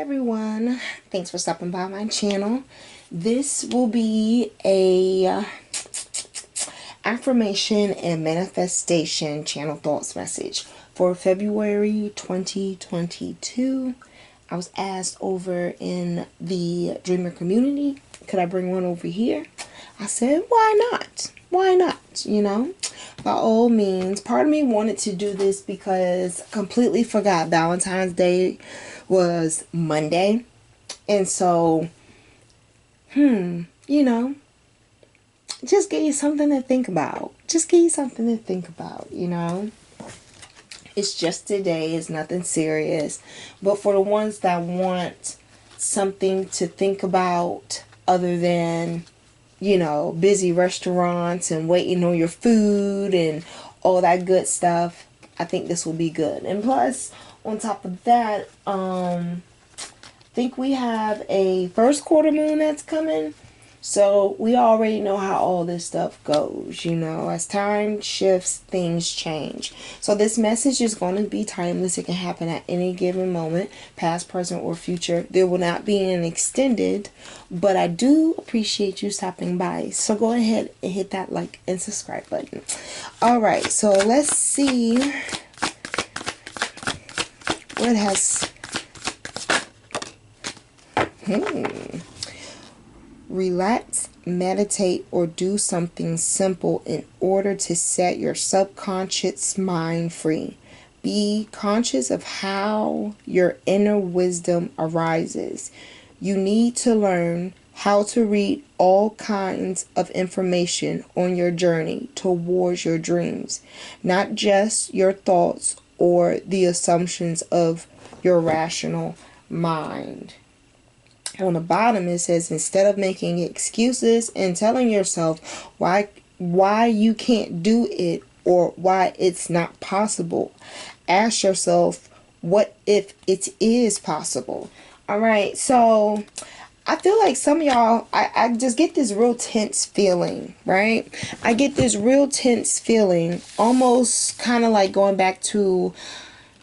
everyone, thanks for stopping by my channel. This will be a affirmation and manifestation channel thoughts message for February 2022. I was asked over in the Dreamer community, could I bring one over here? I said, why not? Why not? You know, by all means. Part of me wanted to do this because I completely forgot Valentine's Day was Monday. And so, you know, just give you something to think about. Just give you something to think about, you know. It's just today. It's nothing serious. But for the ones that want something to think about other than, you know, busy restaurants and waiting on your food and all that good stuff, I think this will be good. And plus, on top of that, I think we have a first quarter moon that's coming. So we already know how all this stuff goes, you know. As time shifts, things change. So this message is going to be timeless. It can happen at any given moment, past, present, or future. There will not be an extended, but I do appreciate you stopping by. So go ahead and hit that like and subscribe button. Alright, so let's see what has... Relax, meditate, or do something simple in order to set your subconscious mind free. Be conscious of how your inner wisdom arises. You need to learn how to read all kinds of information on your journey towards your dreams, not just your thoughts or the assumptions of your rational mind. On the bottom it says, instead of making excuses and telling yourself why you can't do it or why it's not possible, ask yourself, what if it is possible? Alright, so I feel like some of y'all, I just get this real tense feeling, right? I get this real tense feeling, almost kind of like going back to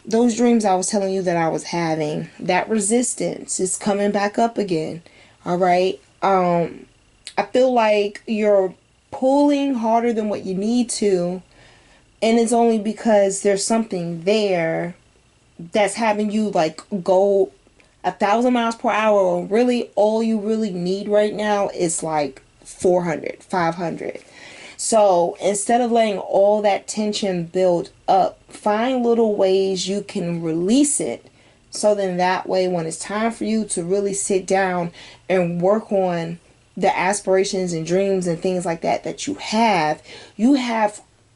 those dreams I was telling you that I was having. That resistance is coming back up again. Alright. I feel like you're pulling harder than what you need to. And it's only because there's something there that's having you like go 1,000 miles per hour. Or really all you really need right now is like 400, 500. So instead of letting all that tension build up, find little ways you can release it. So then that way, when it's time for you to really sit down and work on the aspirations and dreams and things like that that you have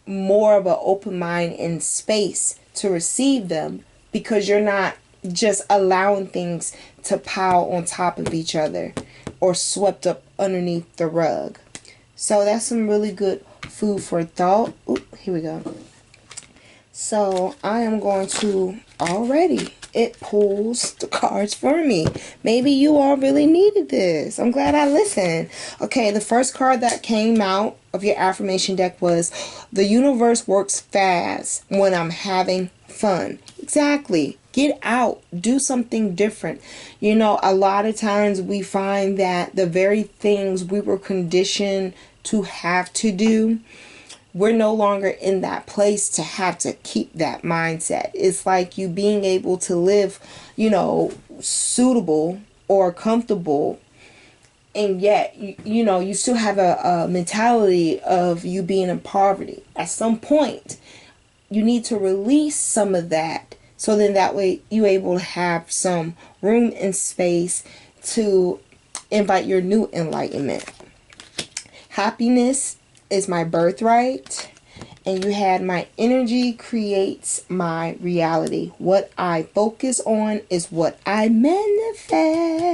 more of an open mind and space to receive them, because you're not just allowing things to pile on top of each other or swept up underneath the rug. So that's some really good food for thought. Ooh, here we go. So I am going to, already it pulls the cards for me. Maybe you all really needed this. I'm glad I listened. Okay, the first card that came out of your affirmation deck was, the universe works fast when I'm having fun. Exactly. Get out. Do something different. You know, a lot of times we find that the very things we were conditioned to have to do, we're no longer in that place to have to keep that mindset. It's like you being able to live, you know, suitable or comfortable, and yet, you know, you still have a mentality of you being in poverty. At some point, you need to release some of that. So then that way you're able to have some room and space to invite your new enlightenment. Happiness is my birthright. And you had, my energy creates my reality. What I focus on is what I manifest.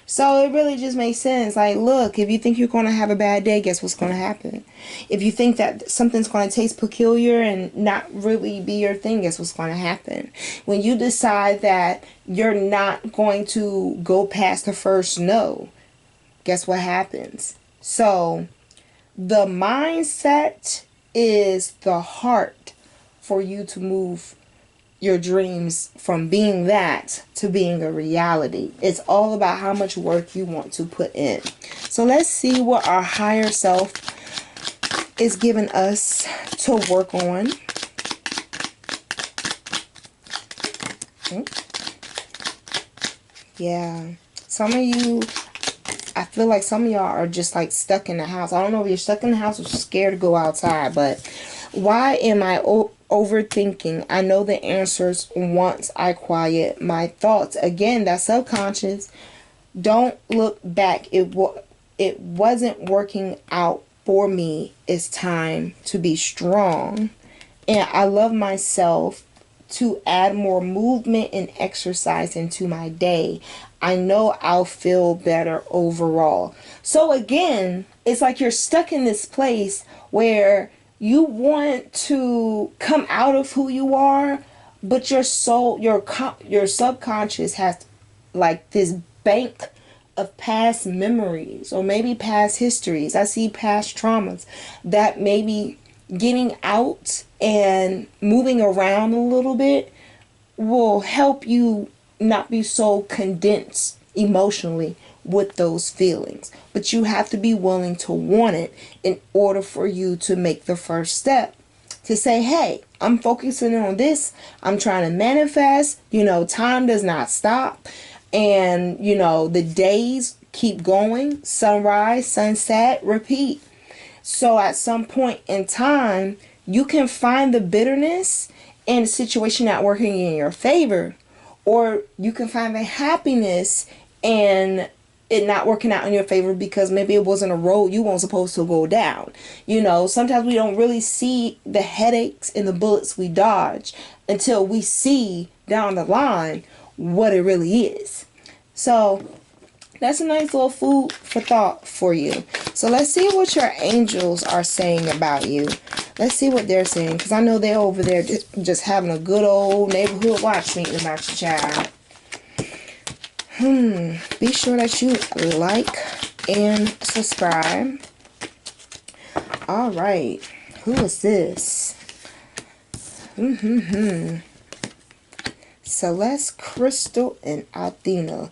So it really just makes sense. Like, look, if you think you're going to have a bad day, guess what's going to happen? If you think that something's going to taste peculiar and not really be your thing, guess what's going to happen? When you decide that you're not going to go past the first no, guess what happens? So the mindset is the heart for you to move your dreams from being that to being a reality. It's all about how much work you want to put in. So let's see what our higher self is giving us to work on. Yeah. Some of you, I feel like some of y'all are just like stuck in the house. I don't know if you're stuck in the house or scared to go outside, but why am I overthinking? I know the answers once I quiet my thoughts. Again, that's subconscious. Don't look back. It wasn't working out for me. It's time to be strong. And I love myself to add more movement and exercise into my day. I know I'll feel better overall. So again, it's like you're stuck in this place where you want to come out of who you are, but your soul, your subconscious has like this bank of past memories or maybe past histories. I see past traumas that maybe getting out and moving around a little bit will help you not be so condensed emotionally with those feelings. But you have to be willing to want it in order for you to make the first step. To say, hey, I'm focusing on this. I'm trying to manifest. Time does not stop. And, the days keep going. Sunrise, sunset, repeat. So at some point in time, you can find the bitterness in a situation not working in your favor. Or you can find the happiness in it not working out in your favor because maybe it wasn't a road you weren't supposed to go down. Sometimes we don't really see the headaches and the bullets we dodge until we see down the line what it really is. So that's a nice little food for thought for you. So let's see what your angels are saying about you. Let's see what they're saying, because I know they're over there just having a good old neighborhood watch meeting about your child. Be sure that you like and subscribe. All right. Who is this? Celeste, Crystal, and Athena.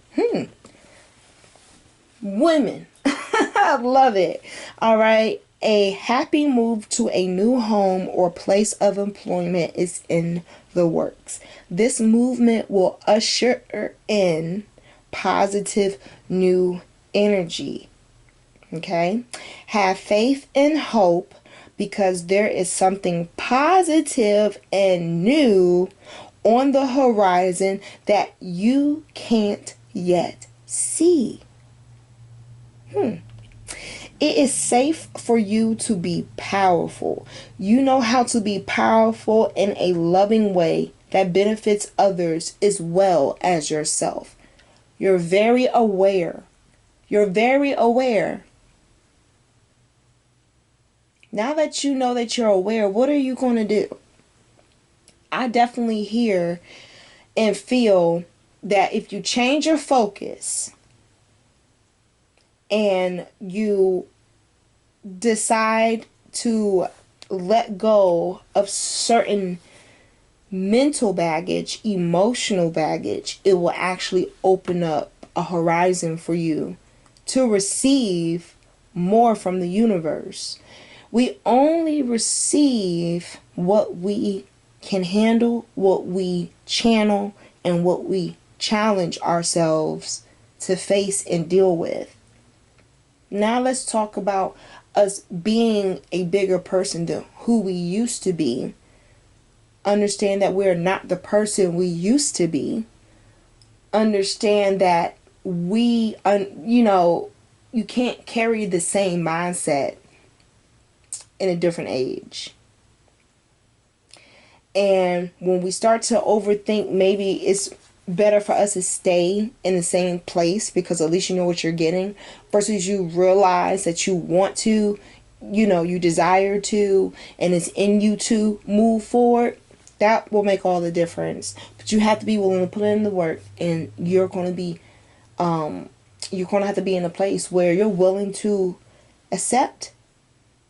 Women. I love it. All right. A happy move to a new home or place of employment is in the works. This movement will usher in positive new energy. Okay? Have faith and hope because there is something positive and new on the horizon that you can't yet see. It is safe for you to be powerful. You know how to be powerful in a loving way that benefits others as well as yourself. You're very aware. You're very aware. Now that you know that you're aware, what are you going to do? I definitely hear and feel that if you change your focus and you decide to let go of certain mental baggage, emotional baggage, it will actually open up a horizon for you to receive more from the universe. We only receive what we can handle, what we channel, and what we challenge ourselves to face and deal with. Now let's talk about us being a bigger person than who we used to be. Understand that we're not the person we used to be. Understand that you can't carry the same mindset in a different age. And when we start to overthink, maybe it's better for us to stay in the same place because at least you know what you're getting, versus you realize that you want to, you desire to, and it's in you to move forward. That will make all the difference. But you have to be willing to put in the work, and you're going to be have to be in a place where you're willing to accept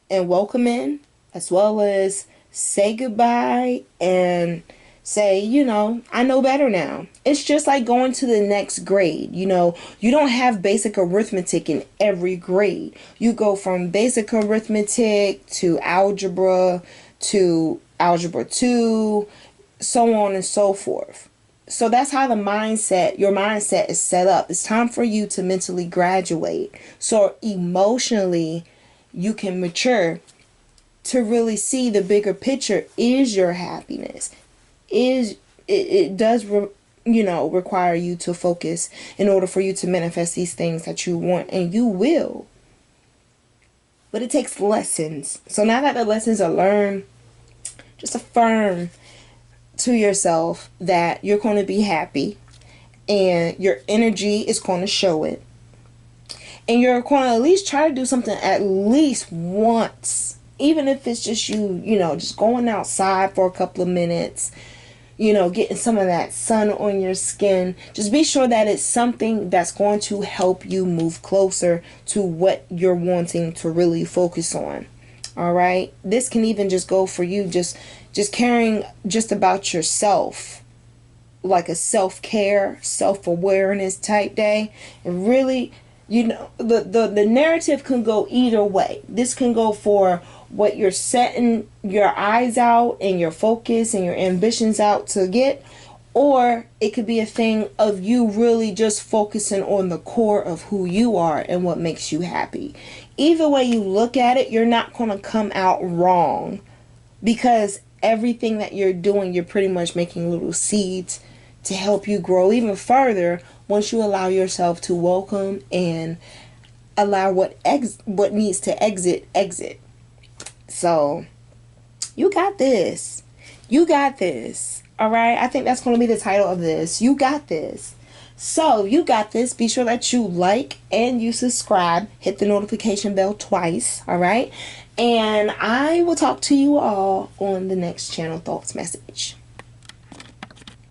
and welcome in, as well as say goodbye and say, I know better now. It's just like going to the next grade. You don't have basic arithmetic in every grade. You go from basic arithmetic to algebra 2, so on and so forth. So that's how your mindset is set up. It's time for you to mentally graduate. So emotionally, you can mature to really see the bigger picture is your happiness. It does require you to focus in order for you to manifest these things that you want, and you will. But it takes lessons. So now that the lessons are learned, just affirm to yourself that you're going to be happy and your energy is going to show it. And you're going to at least try to do something at least once. Even if it's just just going outside for a couple of minutes, getting some of that sun on your skin. Just be sure that it's something that's going to help you move closer to what you're wanting to really focus on. All right. This can even just go for you, just caring just about yourself, like a self-care, self-awareness type day. And really, the narrative can go either way. This can go for what you're setting your eyes out and your focus and your ambitions out to get, or it could be a thing of you really just focusing on the core of who you are and what makes you happy. Either way you look at it, you're not going to come out wrong, because everything that you're doing, you're pretty much making little seeds to help you grow even further once you allow yourself to welcome and allow what needs to exit. So, you got this. You got this. All right? I think that's going to be the title of this. You got this. So, you got this. Be sure that you like and you subscribe. Hit the notification bell twice. All right? And I will talk to you all on the next Channel Thoughts message.